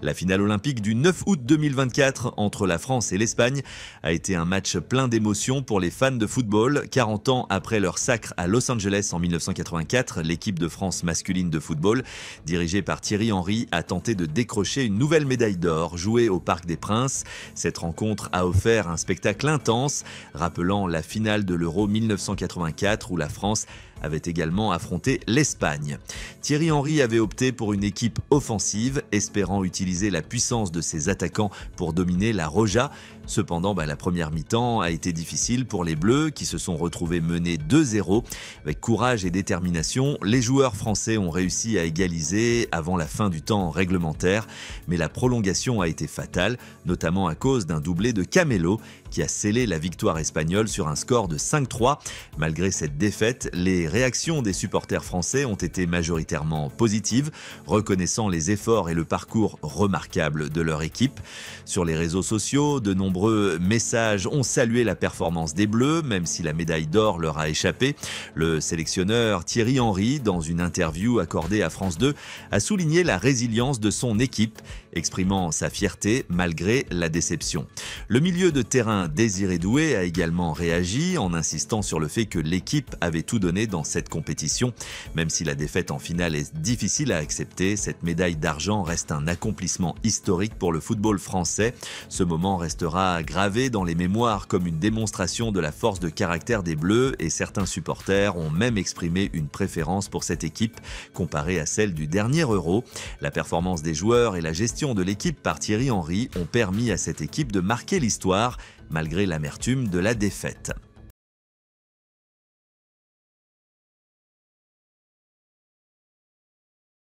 La finale olympique du 9 août 2024 entre la France et l'Espagne a été un match plein d'émotions pour les fans de football. 40 ans après leur sacre à Los Angeles en 1984, l'équipe de France masculine de football, dirigée par Thierry Henry, a tenté de décrocher une nouvelle médaille d'or jouée au Parc des Princes. Cette rencontre a offert un spectacle intense, rappelant la finale de l'Euro 1984 où la France avait également affronté l'Espagne. Thierry Henry avait opté pour une équipe offensive, espérant utiliser la puissance de ses attaquants pour dominer la Roja. Cependant, la première mi-temps a été difficile pour les Bleus qui se sont retrouvés menés 2-0. Avec courage et détermination, les joueurs français ont réussi à égaliser avant la fin du temps réglementaire. Mais la prolongation a été fatale, notamment à cause d'un doublé de Camelo qui a scellé la victoire espagnole sur un score de 5-3. Malgré cette défaite, les réactions des supporters français ont été majoritairement positives, reconnaissant les efforts et le parcours remarquable de leur équipe. Sur les réseaux sociaux, de nombreux messages ont salué la performance des Bleus, même si la médaille d'or leur a échappé. Le sélectionneur Thierry Henry, dans une interview accordée à France 2, a souligné la résilience de son équipe, exprimant sa fierté malgré la déception. Le milieu de terrain Désiré Doué a également réagi en insistant sur le fait que l'équipe avait tout donné dans cette compétition. Même si la défaite en finale est difficile à accepter, cette médaille d'argent reste un accomplissement historique pour le football français. Ce moment restera gravé dans les mémoires comme une démonstration de la force de caractère des Bleus et certains supporters ont même exprimé une préférence pour cette équipe comparée à celle du dernier Euro. La performance des joueurs et la gestion de l'équipe par Thierry Henry ont permis à cette équipe de marquer l'histoire malgré l'amertume de la défaite.